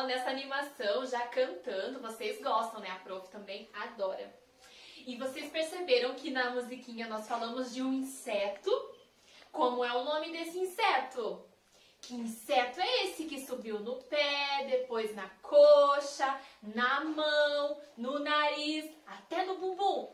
nessa animação, já cantando. Vocês gostam, né? A prof também adora. E vocês perceberam que na musiquinha nós falamos de um inseto. Como é o nome desse inseto? Que inseto é esse que subiu no pé, depois na coxa, na mão, no nariz, até no bumbum?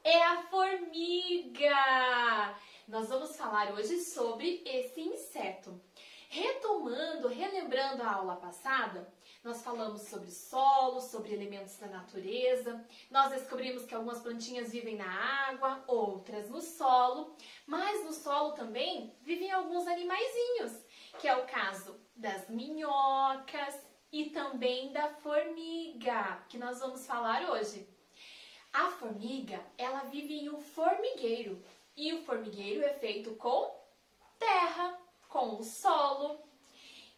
É a formiga! Nós vamos falar hoje sobre esse inseto. Relembrando a aula passada, nós falamos sobre solo, sobre elementos da natureza. Nós descobrimos que algumas plantinhas vivem na água, outras no solo. Mas no solo também vivem alguns animaizinhos, que é o caso das minhocas e também da formiga, que nós vamos falar hoje. A formiga, ela vive em um formigueiro. E o formigueiro é feito com terra, com o solo.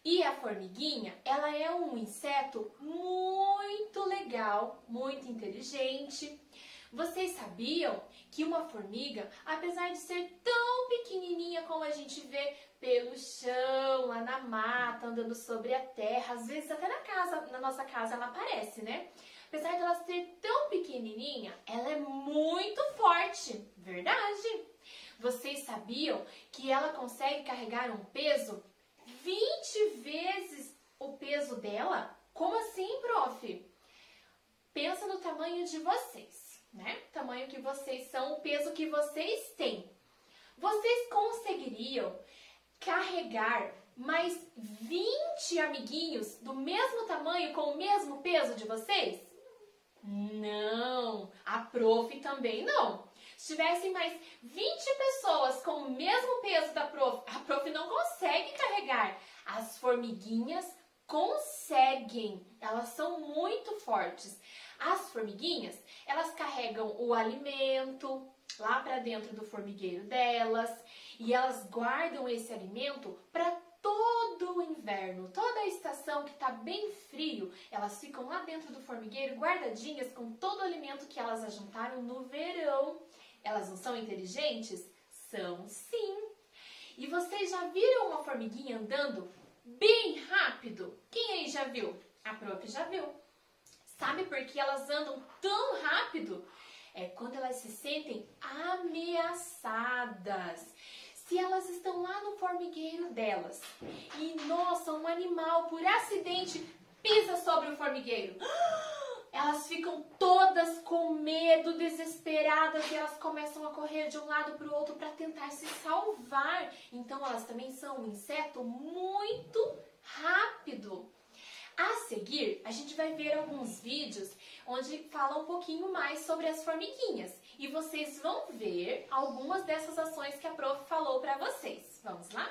E a formiguinha, ela é um inseto muito legal, muito inteligente. Vocês sabiam que uma formiga, apesar de ser tão pequenininha como a gente vê pelo chão, lá na mata, andando sobre a terra, às vezes até na nossa casa ela aparece, né? Apesar de ela ser tão pequenininha, ela é muito forte, verdade? Vocês sabiam que ela consegue carregar um peso 20 vezes o peso dela? Como assim, prof? Pensa no tamanho de vocês, né? O tamanho que vocês são, o peso que vocês têm. Vocês conseguiriam carregar mais 20 amiguinhos do mesmo tamanho, com o mesmo peso de vocês? Não, a prof também não. Se tivessem mais 20 pessoas com o mesmo peso da prof, a prof não consegue carregar. As formiguinhas conseguem, elas são muito fortes. As formiguinhas, elas carregam o alimento lá para dentro do formigueiro delas e elas guardam esse alimento para todo o inverno, toda a estação que está bem frio, elas ficam lá dentro do formigueiro guardadinhas com todo o alimento que elas ajuntaram no verão. Elas não são inteligentes? São sim! E vocês já viram uma formiguinha andando bem rápido? Quem aí já viu? A prof já viu. Sabe por que elas andam tão rápido? É quando elas se sentem ameaçadas. Se elas estão lá no formigueiro delas e, nossa, um animal por acidente pisa sobre o formigueiro, elas ficam todas com medo, desesperadas, e elas começam a correr de um lado para o outro para tentar se salvar. Então, elas também são um inseto muito rápido. A seguir, a gente vai ver alguns vídeos onde fala um pouquinho mais sobre as formiguinhas. E vocês vão ver algumas dessas ações que a prof falou para vocês. Vamos lá?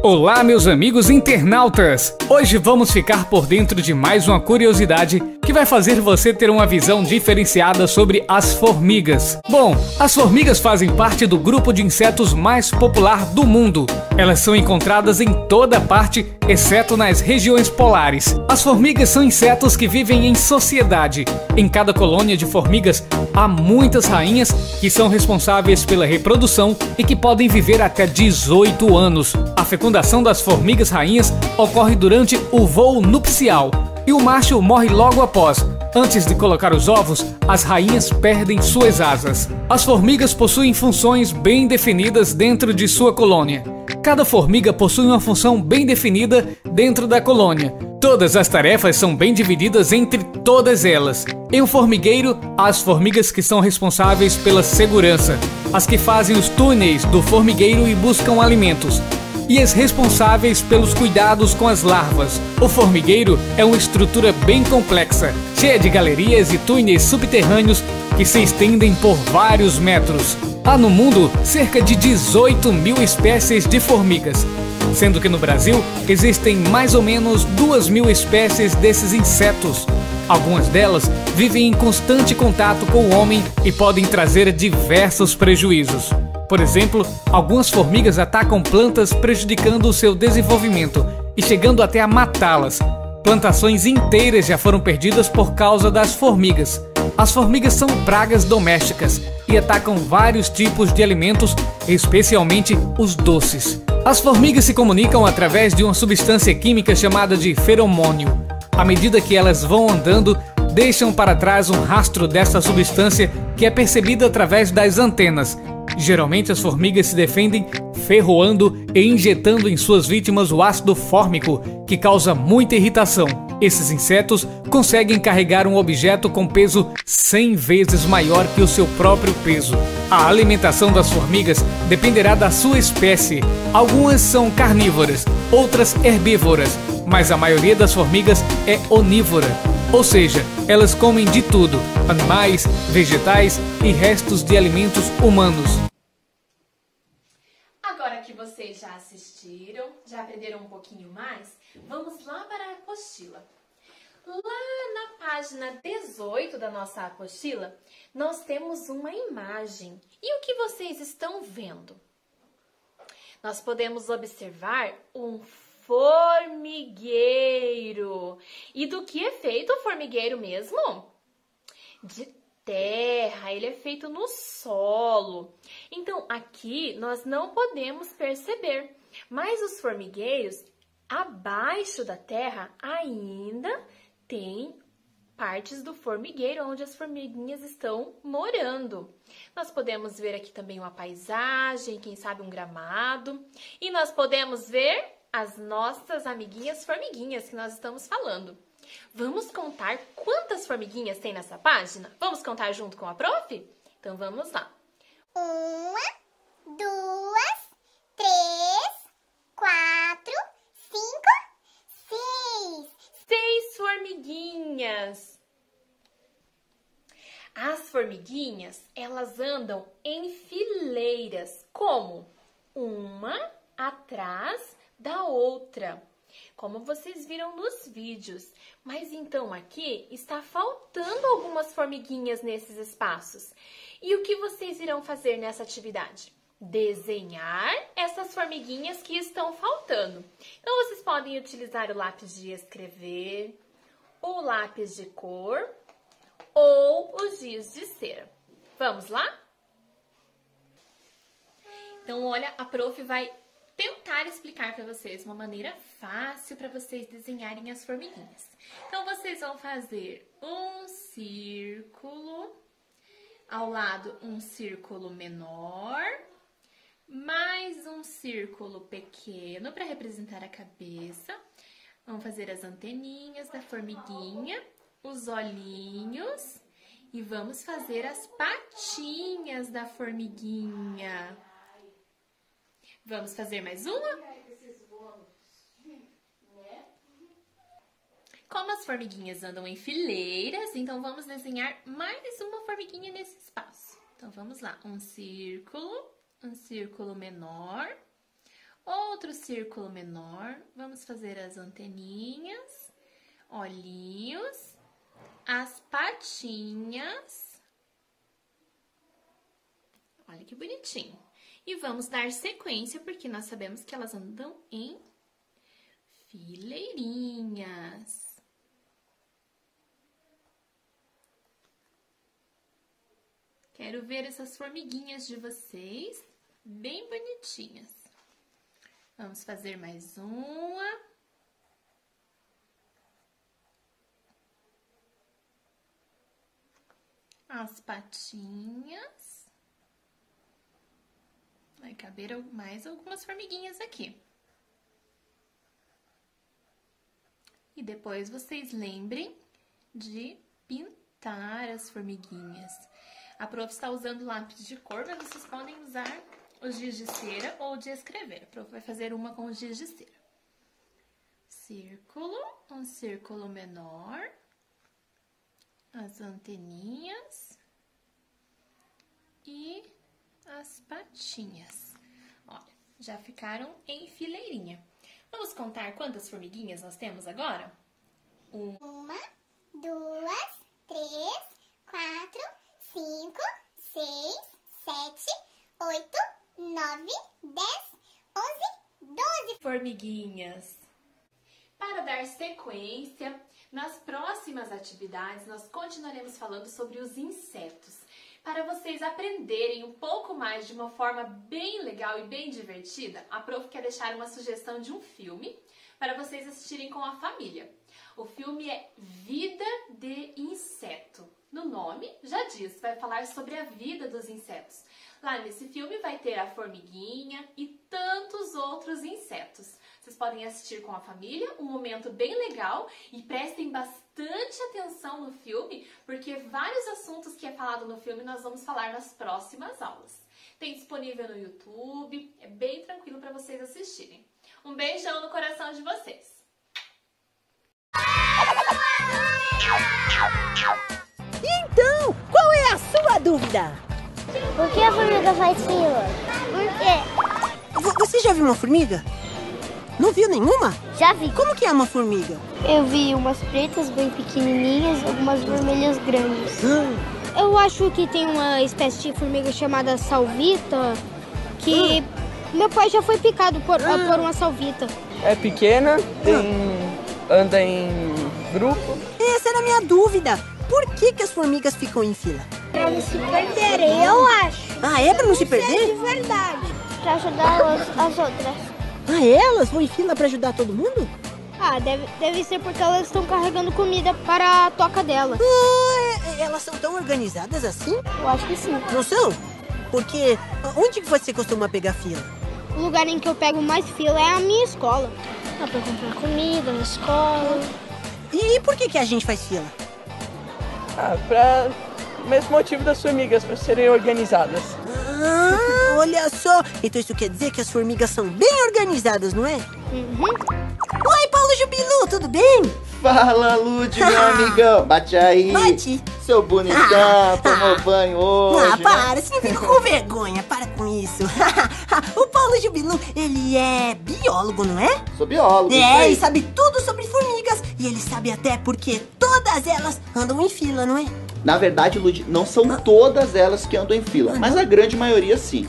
Olá, meus amigos internautas! Hoje vamos ficar por dentro de mais uma curiosidade que vai fazer você ter uma visão diferenciada sobre as formigas. Bom, as formigas fazem parte do grupo de insetos mais popular do mundo. Elas são encontradas em toda parte, exceto nas regiões polares. As formigas são insetos que vivem em sociedade. Em cada colônia de formigas há muitas rainhas que são responsáveis pela reprodução e que podem viver até 18 anos. A fecundação das formigas rainhas ocorre durante o voo nupcial e o macho morre logo após. Antes de colocar os ovos, as rainhas perdem suas asas. As formigas possuem funções bem definidas dentro de sua colônia. Cada formiga possui uma função bem definida dentro da colônia. Todas as tarefas são bem divididas entre todas elas. Em um formigueiro, há as formigas que são responsáveis pela segurança, as que fazem os túneis do formigueiro e buscam alimentos, e as responsáveis pelos cuidados com as larvas. O formigueiro é uma estrutura bem complexa, cheia de galerias e túneis subterrâneos que se estendem por vários metros. Há no mundo cerca de 18 mil espécies de formigas, sendo que no Brasil existem mais ou menos 2.000 espécies desses insetos. Algumas delas vivem em constante contato com o homem e podem trazer diversos prejuízos. Por exemplo, algumas formigas atacam plantas prejudicando o seu desenvolvimento e chegando até a matá-las. Plantações inteiras já foram perdidas por causa das formigas. As formigas são pragas domésticas e atacam vários tipos de alimentos, especialmente os doces. As formigas se comunicam através de uma substância química chamada de feromônio. À medida que elas vão andando, deixam para trás um rastro dessa substância que é percebida através das antenas. Geralmente as formigas se defendem ferroando e injetando em suas vítimas o ácido fórmico, que causa muita irritação. Esses insetos conseguem carregar um objeto com peso 100 vezes maior que o seu próprio peso. A alimentação das formigas dependerá da sua espécie. Algumas são carnívoras, outras herbívoras, mas a maioria das formigas é onívora. Ou seja, elas comem de tudo: animais, vegetais e restos de alimentos humanos. Agora que vocês já assistiram, já aprenderam um pouquinho mais, vamos lá para a apostila. Lá na página 18 da nossa apostila, nós temos uma imagem. E o que vocês estão vendo? Nós podemos observar um formigueiro. E do que é feito o formigueiro mesmo? De terra, ele é feito no solo. Então, aqui nós não podemos perceber, mas os formigueiros, abaixo da terra, ainda tem partes do formigueiro onde as formiguinhas estão morando. Nós podemos ver aqui também uma paisagem, quem sabe um gramado. E nós podemos ver as nossas amiguinhas formiguinhas que nós estamos falando. Vamos contar quantas formiguinhas tem nessa página? Vamos contar junto com a prof? Então vamos lá. 1, 2, 3, 4, 5, 6. 6 formiguinhas. As formiguinhas, elas andam em fileiras, como? Uma atrás da outra, como vocês viram nos vídeos. Mas então aqui está faltando algumas formiguinhas nesses espaços. E o que vocês irão fazer nessa atividade? Desenhar essas formiguinhas que estão faltando. Então vocês podem utilizar o lápis de escrever, o lápis de cor ou os giz de cera. Vamos lá? Então olha, a prof vai tentar explicar para vocês uma maneira fácil para vocês desenharem as formiguinhas. Então, vocês vão fazer um círculo, ao lado um círculo menor, mais um círculo pequeno para representar a cabeça. Vamos fazer as anteninhas da formiguinha, os olhinhos e vamos fazer as patinhas da formiguinha. Vamos fazer mais uma? Como as formiguinhas andam em fileiras, então vamos desenhar mais uma formiguinha nesse espaço. Então vamos lá, um círculo menor, outro círculo menor. Vamos fazer as anteninhas, olhinhos, as patinhas. Olha que bonitinho. E vamos dar sequência, porque nós sabemos que elas andam em fileirinhas. Quero ver essas formiguinhas de vocês, bem bonitinhas. Vamos fazer mais uma. As patinhas. Vai caber mais algumas formiguinhas aqui. E depois vocês lembrem de pintar as formiguinhas. A prof está usando lápis de cor, mas vocês podem usar os giz de cera ou de escrever. A prof vai fazer uma com os giz de cera. Círculo, um círculo menor, as anteninhas e as patinhas. Olha, já ficaram em fileirinha. Vamos contar quantas formiguinhas nós temos agora? 1, 2, 3, 4, 5, 6, 7, 8, 9, 10, 11, 12 formiguinhas. Para dar sequência, nas próximas atividades nós continuaremos falando sobre os insetos. Para vocês aprenderem um pouco mais de uma forma bem legal e bem divertida, a prof quer deixar uma sugestão de um filme para vocês assistirem com a família. O filme é Vida de Inseto. No nome já diz, vai falar sobre a vida dos insetos. Lá nesse filme vai ter a formiguinha e tantos outros insetos. Vocês podem assistir com a família, um momento bem legal, e prestem bastante atenção no filme, porque vários assuntos que é falado no filme nós vamos falar nas próximas aulas. Tem disponível no YouTube, é bem tranquilo para vocês assistirem. Um beijão no coração de vocês! Então, qual é a sua dúvida? Por que a formiga faz fila? Por quê? Você já viu uma formiga? Não viu nenhuma? Já vi. Como que é uma formiga? Eu vi umas pretas bem pequenininhas, algumas vermelhas grandes. Eu acho que tem uma espécie de formiga chamada salvita, que meu pai já foi picado por uma salvita. É pequena, anda em grupo. Essa era a minha dúvida. Por que as formigas ficam em fila? Pra não se perderem, eu acho. Ah, é pra não se perder? De verdade. Pra ajudar as outras. Ah, elas vão em fila pra ajudar todo mundo? Ah, deve ser porque elas estão carregando comida para a toca dela. Elas são tão organizadas assim? Eu acho que sim. Não são? Porque onde que você costuma pegar fila? O lugar em que eu pego mais fila é a minha escola. Pra comprar comida na escola. E por que a gente faz fila? Para o mesmo motivo das formigas, para serem organizadas. Ah, olha só. Então isso quer dizer que as formigas são bem organizadas, não é? Oi, Paulo Jubilu, tudo bem? Fala, Lud, meu amigão. Bate aí. Bate. Seu bonitão, tomou banho hoje. Para, você não fica com vergonha, para com isso. O Paulo Jubilu, ele é biólogo, não é? Sou biólogo. É, e sabe tudo sobre formigas. E ele sabe até porque todas elas andam em fila, não é? Na verdade, Lud, não são todas elas que andam em fila, mas a grande maioria sim.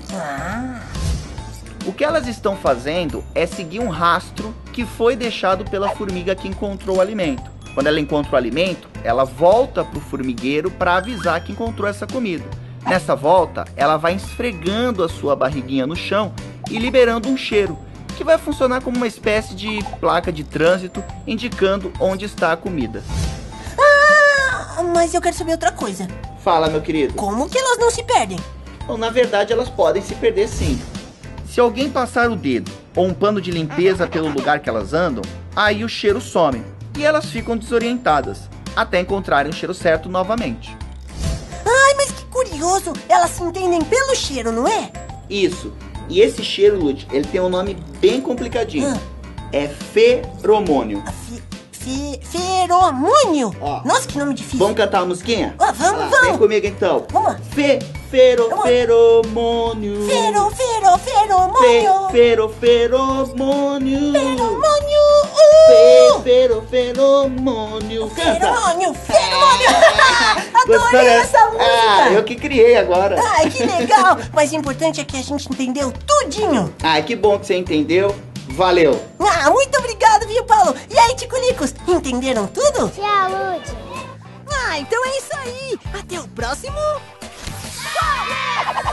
O que elas estão fazendo é seguir um rastro que foi deixado pela formiga que encontrou o alimento. Quando ela encontra o alimento, ela volta para o formigueiro para avisar que encontrou essa comida. Nessa volta, ela vai esfregando a sua barriguinha no chão e liberando um cheiro, que vai funcionar como uma espécie de placa de trânsito indicando onde está a comida. Mas eu quero saber outra coisa. Fala, meu querido. Como que elas não se perdem? Bom, na verdade, elas podem se perder sim. Se alguém passar o dedo ou um pano de limpeza pelo lugar que elas andam, aí o cheiro some e elas ficam desorientadas, até encontrarem o cheiro certo novamente. Ai, mas que curioso! Elas se entendem pelo cheiro, não é? Isso. E esse cheiro, Lud, ele tem um nome bem complicadinho. É feromônio. Feromônio? Ó. Nossa, que nome difícil. Vamos cantar a musiquinha? Vamos. Vem comigo então. Vamos. Feromônio. Feromônio. Feromônio. Feromônio. Feromônio. Gostou, Adorei né? essa música. Eu que criei agora. Ai, que legal. Mas o importante é que a gente entendeu tudinho. Que bom que você entendeu. Valeu. Muito obrigado, viu, Paulo? E aí, Ticulicos, entenderam tudo? Tchau, Lud. Então é isso aí. Até o próximo. Qual é?